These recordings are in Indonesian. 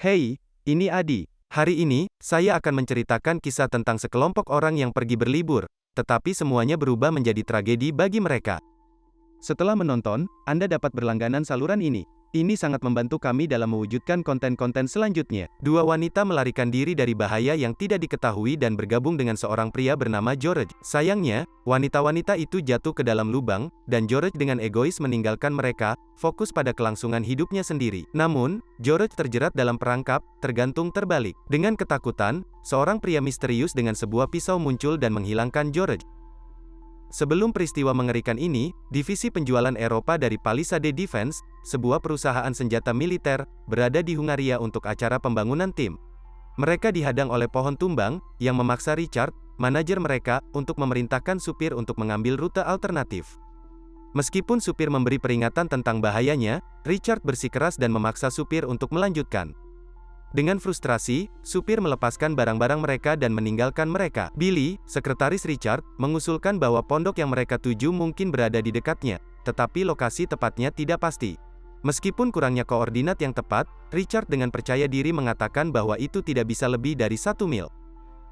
Hei, ini Adi. Hari ini, saya akan menceritakan kisah tentang sekelompok orang yang pergi berlibur, tetapi semuanya berubah menjadi tragedi bagi mereka. Setelah menonton, Anda dapat berlangganan saluran ini. Ini sangat membantu kami dalam mewujudkan konten-konten selanjutnya. Dua wanita melarikan diri dari bahaya yang tidak diketahui dan bergabung dengan seorang pria bernama George. Sayangnya, wanita-wanita itu jatuh ke dalam lubang, dan George dengan egois meninggalkan mereka, fokus pada kelangsungan hidupnya sendiri. Namun, George terjerat dalam perangkap, tergantung terbalik. Dengan ketakutan, seorang pria misterius dengan sebuah pisau muncul dan menghilangkan George. Sebelum peristiwa mengerikan ini, divisi penjualan Eropa dari Palisade Defense, sebuah perusahaan senjata militer, berada di Hungaria untuk acara pembangunan tim. Mereka dihadang oleh pohon tumbang, yang memaksa Richard, manajer mereka, untuk memerintahkan supir untuk mengambil rute alternatif. Meskipun supir memberi peringatan tentang bahayanya, Richard bersikeras dan memaksa supir untuk melanjutkan. Dengan frustrasi, supir melepaskan barang-barang mereka dan meninggalkan mereka. Billy, sekretaris Richard, mengusulkan bahwa pondok yang mereka tuju mungkin berada di dekatnya, tetapi lokasi tepatnya tidak pasti. Meskipun kurangnya koordinat yang tepat, Richard dengan percaya diri mengatakan bahwa itu tidak bisa lebih dari 1 mil.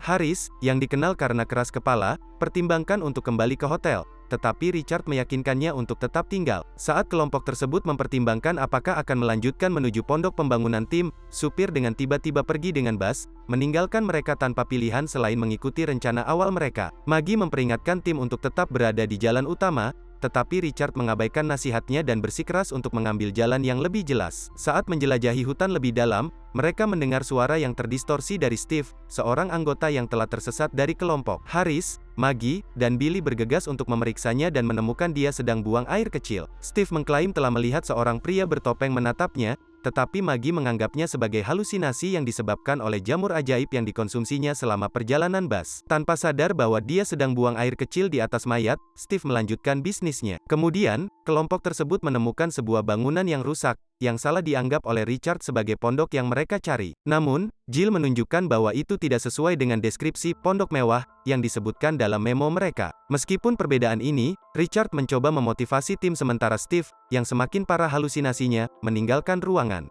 Harris, yang dikenal karena keras kepala, pertimbangkan untuk kembali ke hotel, tetapi Richard meyakinkannya untuk tetap tinggal. Saat kelompok tersebut mempertimbangkan apakah akan melanjutkan menuju pondok pembangunan tim, supir dengan tiba-tiba pergi dengan bus, meninggalkan mereka tanpa pilihan selain mengikuti rencana awal mereka. Maggie memperingatkan tim untuk tetap berada di jalan utama, tetapi Richard mengabaikan nasihatnya dan bersikeras untuk mengambil jalan yang lebih jelas. Saat menjelajahi hutan lebih dalam, mereka mendengar suara yang terdistorsi dari Steve, seorang anggota yang telah tersesat dari kelompok. Harris, Maggie, dan Billy bergegas untuk memeriksanya dan menemukan dia sedang buang air kecil. Steve mengklaim telah melihat seorang pria bertopeng menatapnya, tetapi Maggie menganggapnya sebagai halusinasi yang disebabkan oleh jamur ajaib yang dikonsumsinya selama perjalanan bus. Tanpa sadar bahwa dia sedang buang air kecil di atas mayat, Steve melanjutkan bisnisnya. Kemudian, kelompok tersebut menemukan sebuah bangunan yang rusak, yang salah dianggap oleh Richard sebagai pondok yang mereka cari. Namun, Jill menunjukkan bahwa itu tidak sesuai dengan deskripsi pondok mewah yang disebutkan dalam memo mereka. Meskipun perbedaan ini, Richard mencoba memotivasi tim sementara Steve, yang semakin parah halusinasinya, meninggalkan ruangan.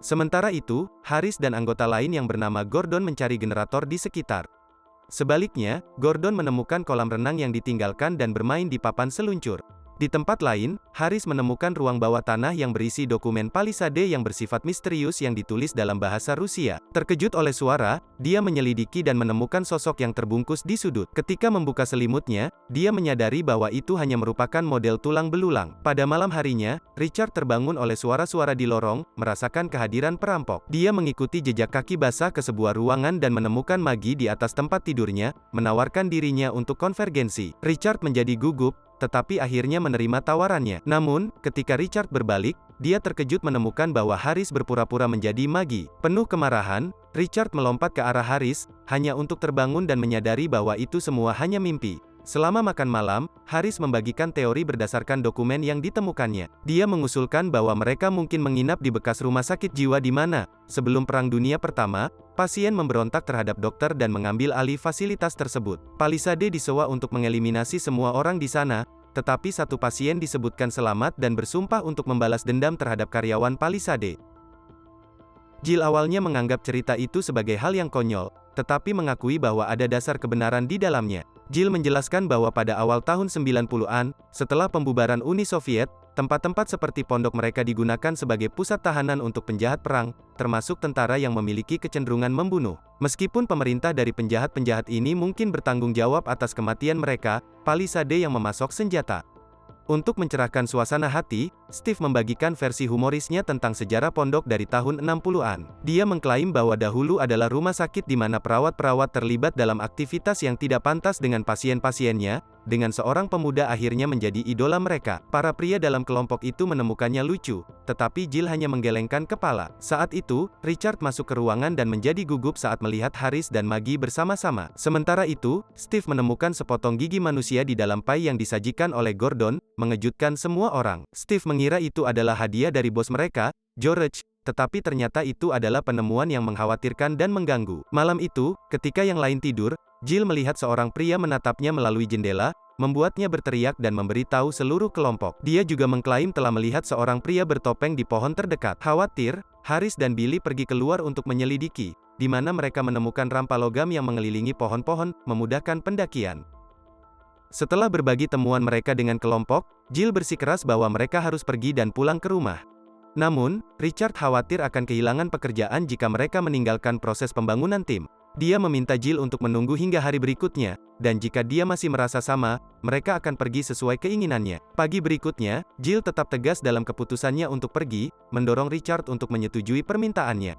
Sementara itu, Harris dan anggota lain yang bernama Gordon mencari generator di sekitar. Sebaliknya, Gordon menemukan kolam renang yang ditinggalkan dan bermain di papan seluncur. Di tempat lain, Harris menemukan ruang bawah tanah yang berisi dokumen Palisade yang bersifat misterius yang ditulis dalam bahasa Rusia. Terkejut oleh suara, dia menyelidiki dan menemukan sosok yang terbungkus di sudut. Ketika membuka selimutnya, dia menyadari bahwa itu hanya merupakan model tulang belulang. Pada malam harinya, Richard terbangun oleh suara-suara di lorong, merasakan kehadiran perampok. Dia mengikuti jejak kaki basah ke sebuah ruangan dan menemukan Maggie di atas tempat tidurnya, menawarkan dirinya untuk konvergensi. Richard menjadi gugup, tetapi akhirnya menerima tawarannya. Namun, ketika Richard berbalik, dia terkejut menemukan bahwa Harris berpura-pura menjadi Maggie. Penuh kemarahan, Richard melompat ke arah Harris, hanya untuk terbangun dan menyadari bahwa itu semua hanya mimpi. Selama makan malam, Harris membagikan teori berdasarkan dokumen yang ditemukannya. Dia mengusulkan bahwa mereka mungkin menginap di bekas rumah sakit jiwa di mana, sebelum Perang Dunia Pertama, pasien memberontak terhadap dokter dan mengambil alih fasilitas tersebut. Palisade disewa untuk mengeliminasi semua orang di sana, tetapi satu pasien disebutkan selamat dan bersumpah untuk membalas dendam terhadap karyawan Palisade. Jill awalnya menganggap cerita itu sebagai hal yang konyol, tetapi mengakui bahwa ada dasar kebenaran di dalamnya. Jill menjelaskan bahwa pada awal tahun 90-an, setelah pembubaran Uni Soviet, tempat-tempat seperti pondok mereka digunakan sebagai pusat tahanan untuk penjahat perang, termasuk tentara yang memiliki kecenderungan membunuh. Meskipun pemerintah dari penjahat-penjahat ini mungkin bertanggung jawab atas kematian mereka, Palisade yang memasok senjata. Untuk mencerahkan suasana hati, Steve membagikan versi humorisnya tentang sejarah pondok dari tahun 60-an. Dia mengklaim bahwa dahulu adalah rumah sakit di mana perawat-perawat terlibat dalam aktivitas yang tidak pantas dengan pasien-pasiennya, dengan seorang pemuda akhirnya menjadi idola mereka. Para pria dalam kelompok itu menemukannya lucu, tetapi Jill hanya menggelengkan kepala. Saat itu, Richard masuk ke ruangan dan menjadi gugup saat melihat Harris dan Maggie bersama-sama. Sementara itu, Steve menemukan sepotong gigi manusia di dalam pie yang disajikan oleh Gordon, mengejutkan semua orang. Steve mengira itu adalah hadiah dari bos mereka, George, tetapi ternyata itu adalah penemuan yang mengkhawatirkan dan mengganggu. Malam itu, ketika yang lain tidur, Jill melihat seorang pria menatapnya melalui jendela, membuatnya berteriak dan memberitahu seluruh kelompok. Dia juga mengklaim telah melihat seorang pria bertopeng di pohon terdekat. Khawatir, Haris dan Billy pergi keluar untuk menyelidiki, di mana mereka menemukan rampa logam yang mengelilingi pohon-pohon, memudahkan pendakian. Setelah berbagi temuan mereka dengan kelompok, Jill bersikeras bahwa mereka harus pergi dan pulang ke rumah. Namun, Richard khawatir akan kehilangan pekerjaan jika mereka meninggalkan proses pembangunan tim. Dia meminta Jill untuk menunggu hingga hari berikutnya, dan jika dia masih merasa sama, mereka akan pergi sesuai keinginannya. Pagi berikutnya, Jill tetap tegas dalam keputusannya untuk pergi, mendorong Richard untuk menyetujui permintaannya.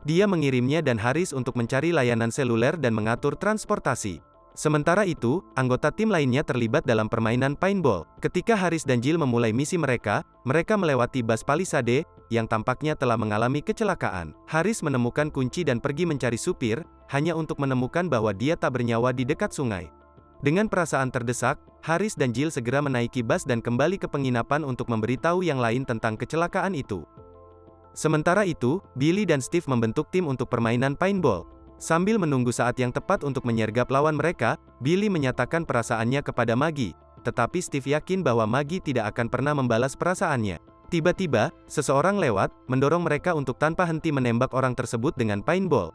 Dia mengirimnya dan Haris untuk mencari layanan seluler dan mengatur transportasi. Sementara itu, anggota tim lainnya terlibat dalam permainan paintball. Ketika Haris dan Jill memulai misi mereka melewati bas Palisade, yang tampaknya telah mengalami kecelakaan. Haris menemukan kunci dan pergi mencari supir, hanya untuk menemukan bahwa dia tak bernyawa di dekat sungai. Dengan perasaan terdesak, Haris dan Jill segera menaiki bas dan kembali ke penginapan untuk memberitahu yang lain tentang kecelakaan itu. Sementara itu, Billy dan Steve membentuk tim untuk permainan paintball. Sambil menunggu saat yang tepat untuk menyergap lawan mereka, Billy menyatakan perasaannya kepada Maggie, tetapi Steve yakin bahwa Maggie tidak akan pernah membalas perasaannya. Tiba-tiba, seseorang lewat, mendorong mereka untuk tanpa henti menembak orang tersebut dengan paintball.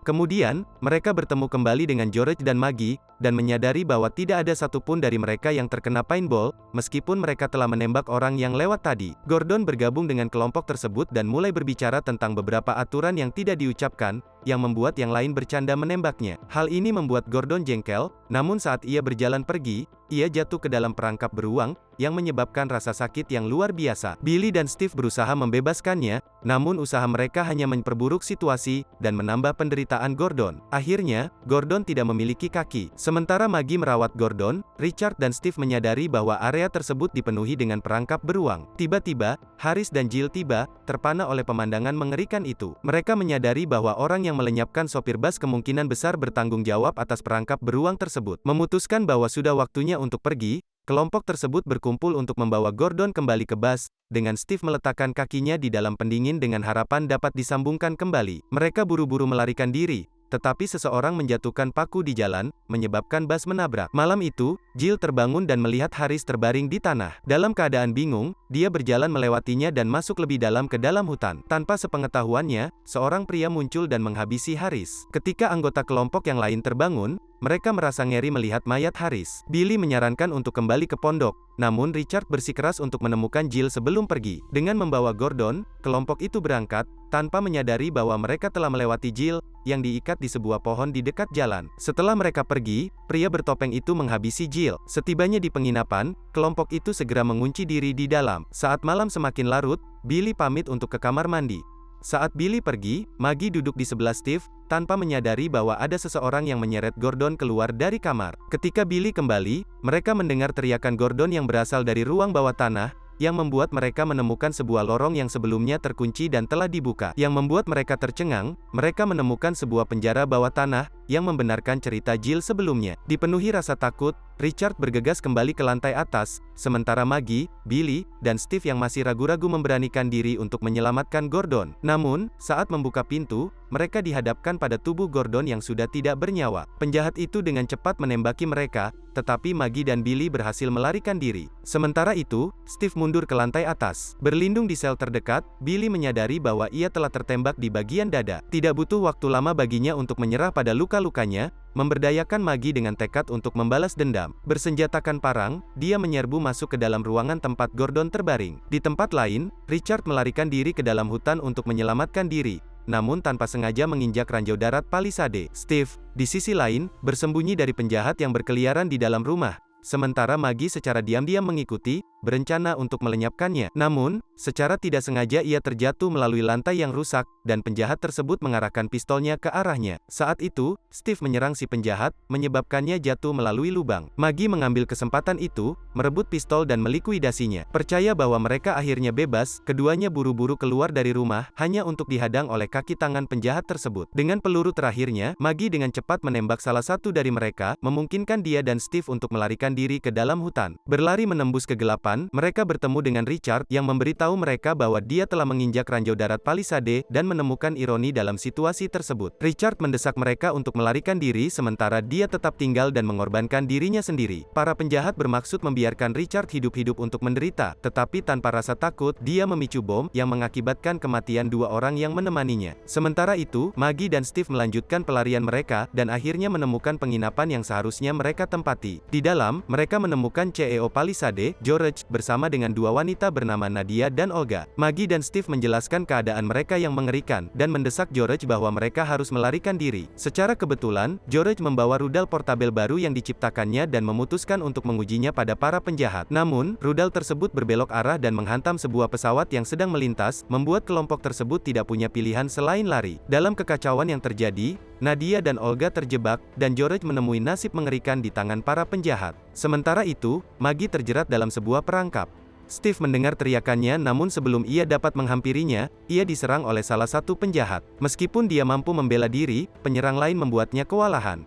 Kemudian, mereka bertemu kembali dengan George dan Maggie, dan menyadari bahwa tidak ada satupun dari mereka yang terkena paintball, meskipun mereka telah menembak orang yang lewat tadi. Gordon bergabung dengan kelompok tersebut dan mulai berbicara tentang beberapa aturan yang tidak diucapkan, yang membuat yang lain bercanda menembaknya. Hal ini membuat Gordon jengkel, namun saat ia berjalan pergi, ia jatuh ke dalam perangkap beruang, yang menyebabkan rasa sakit yang luar biasa. Billy dan Steve berusaha membebaskannya, namun usaha mereka hanya memperburuk situasi, dan menambah penderitaan Gordon. Akhirnya, Gordon tidak memiliki kaki. Sementara Maggie merawat Gordon, Richard dan Steve menyadari bahwa area tersebut dipenuhi dengan perangkap beruang. Tiba-tiba, Haris dan Jill tiba, terpana oleh pemandangan mengerikan itu. Mereka menyadari bahwa orang yang melenyapkan sopir bas kemungkinan besar bertanggung jawab atas perangkap beruang tersebut. Memutuskan bahwa sudah waktunya untuk pergi, kelompok tersebut berkumpul untuk membawa Gordon kembali ke bas, dengan Steve meletakkan kakinya di dalam pendingin dengan harapan dapat disambungkan kembali. Mereka buru-buru melarikan diri, tetapi seseorang menjatuhkan paku di jalan, menyebabkan bas menabrak. Malam itu, Jill terbangun dan melihat Haris terbaring di tanah. Dalam keadaan bingung, dia berjalan melewatinya dan masuk lebih dalam ke dalam hutan. Tanpa sepengetahuannya, seorang pria muncul dan menghabisi Haris. Ketika anggota kelompok yang lain terbangun, mereka merasa ngeri melihat mayat Haris. Billy menyarankan untuk kembali ke pondok, namun Richard bersikeras untuk menemukan Jill sebelum pergi. Dengan membawa Gordon, kelompok itu berangkat, tanpa menyadari bahwa mereka telah melewati Jill, yang diikat di sebuah pohon di dekat jalan. Setelah mereka pergi, pria bertopeng itu menghabisi Jill. Setibanya di penginapan, kelompok itu segera mengunci diri di dalam. Saat malam semakin larut, Billy pamit untuk ke kamar mandi. Saat Billy pergi, Maggie duduk di sebelah Steve, tanpa menyadari bahwa ada seseorang yang menyeret Gordon keluar dari kamar. Ketika Billy kembali, mereka mendengar teriakan Gordon yang berasal dari ruang bawah tanah, yang membuat mereka menemukan sebuah lorong yang sebelumnya terkunci dan telah dibuka. Yang membuat mereka tercengang, mereka menemukan sebuah penjara bawah tanah, yang membenarkan cerita Jill sebelumnya. Dipenuhi rasa takut, Richard bergegas kembali ke lantai atas, sementara Maggie, Billy, dan Steve yang masih ragu-ragu memberanikan diri untuk menyelamatkan Gordon. Namun, saat membuka pintu, mereka dihadapkan pada tubuh Gordon yang sudah tidak bernyawa. Penjahat itu dengan cepat menembaki mereka, tetapi Maggie dan Billy berhasil melarikan diri. Sementara itu, Steve mundur ke lantai atas. Berlindung di sel terdekat, Billy menyadari bahwa ia telah tertembak di bagian dada. Tidak butuh waktu lama baginya untuk menyerah pada luka-lukanya, memberdayakan Maggie dengan tekad untuk membalas dendam. Bersenjatakan parang, dia menyerbu masuk ke dalam ruangan tempat Gordon terbaring. Di tempat lain, Richard melarikan diri ke dalam hutan untuk menyelamatkan diri, namun tanpa sengaja menginjak ranjau darat Palisade. Steve, di sisi lain, bersembunyi dari penjahat yang berkeliaran di dalam rumah. Sementara Maggie secara diam-diam mengikuti, berencana untuk melenyapkannya. Namun, secara tidak sengaja ia terjatuh melalui lantai yang rusak, dan penjahat tersebut mengarahkan pistolnya ke arahnya. Saat itu, Steve menyerang si penjahat, menyebabkannya jatuh melalui lubang. Maggie mengambil kesempatan itu, merebut pistol dan melikuidasinya. Percaya bahwa mereka akhirnya bebas, keduanya buru-buru keluar dari rumah, hanya untuk dihadang oleh kaki tangan penjahat tersebut. Dengan peluru terakhirnya, Maggie dengan cepat menembak salah satu dari mereka, memungkinkan dia dan Steve untuk melarikan diri ke dalam hutan. Berlari menembus kegelapan, depan, mereka bertemu dengan Richard, yang memberitahu mereka bahwa dia telah menginjak ranjau darat Palisade, dan menemukan ironi dalam situasi tersebut. Richard mendesak mereka untuk melarikan diri sementara dia tetap tinggal dan mengorbankan dirinya sendiri. Para penjahat bermaksud membiarkan Richard hidup-hidup untuk menderita, tetapi tanpa rasa takut, dia memicu bom, yang mengakibatkan kematian dua orang yang menemaninya. Sementara itu, Maggie dan Steve melanjutkan pelarian mereka, dan akhirnya menemukan penginapan yang seharusnya mereka tempati. Di dalam, mereka menemukan CEO Palisade, George, bersama dengan dua wanita bernama Nadia dan Olga. Maggie dan Steve menjelaskan keadaan mereka yang mengerikan, dan mendesak George bahwa mereka harus melarikan diri. Secara kebetulan, George membawa rudal portabel baru yang diciptakannya dan memutuskan untuk mengujinya pada para penjahat. Namun, rudal tersebut berbelok arah dan menghantam sebuah pesawat yang sedang melintas, membuat kelompok tersebut tidak punya pilihan selain lari. Dalam kekacauan yang terjadi, Nadia dan Olga terjebak, dan George menemui nasib mengerikan di tangan para penjahat. Sementara itu, Maggie terjerat dalam sebuah perangkap. Steve mendengar teriakannya, namun sebelum ia dapat menghampirinya, ia diserang oleh salah satu penjahat. Meskipun dia mampu membela diri, penyerang lain membuatnya kewalahan.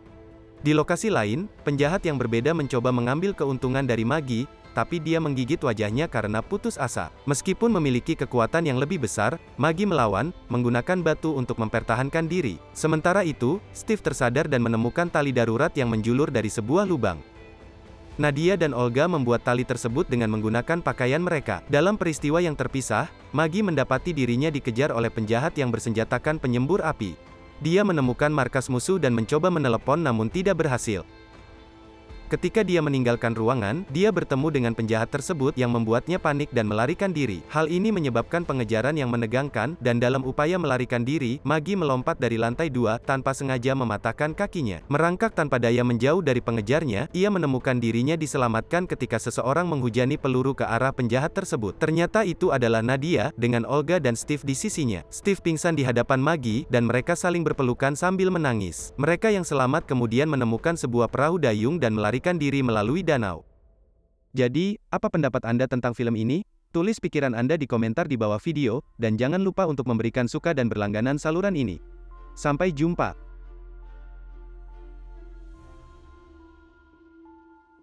Di lokasi lain, penjahat yang berbeda mencoba mengambil keuntungan dari Maggie, tapi dia menggigit wajahnya karena putus asa. Meskipun memiliki kekuatan yang lebih besar, Maggie melawan, menggunakan batu untuk mempertahankan diri. Sementara itu, Steve tersadar dan menemukan tali darurat yang menjulur dari sebuah lubang. Nadia dan Olga membuat tali tersebut dengan menggunakan pakaian mereka. Dalam peristiwa yang terpisah, Maggie mendapati dirinya dikejar oleh penjahat yang bersenjatakan penyembur api. Dia menemukan markas musuh dan mencoba menelepon namun tidak berhasil. Ketika dia meninggalkan ruangan, dia bertemu dengan penjahat tersebut yang membuatnya panik dan melarikan diri. Hal ini menyebabkan pengejaran yang menegangkan, dan dalam upaya melarikan diri, Maggie melompat dari lantai 2, tanpa sengaja mematahkan kakinya. Merangkak tanpa daya menjauh dari pengejarnya, ia menemukan dirinya diselamatkan ketika seseorang menghujani peluru ke arah penjahat tersebut. Ternyata itu adalah Nadia, dengan Olga dan Steve di sisinya. Steve pingsan di hadapan Maggie, dan mereka saling berpelukan sambil menangis. Mereka yang selamat kemudian menemukan sebuah perahu dayung dan melarikan diri melalui danau. Jadi, apa pendapat Anda tentang film ini? Tulis pikiran Anda di komentar di bawah video, dan jangan lupa untuk memberikan suka dan berlangganan saluran ini. Sampai jumpa.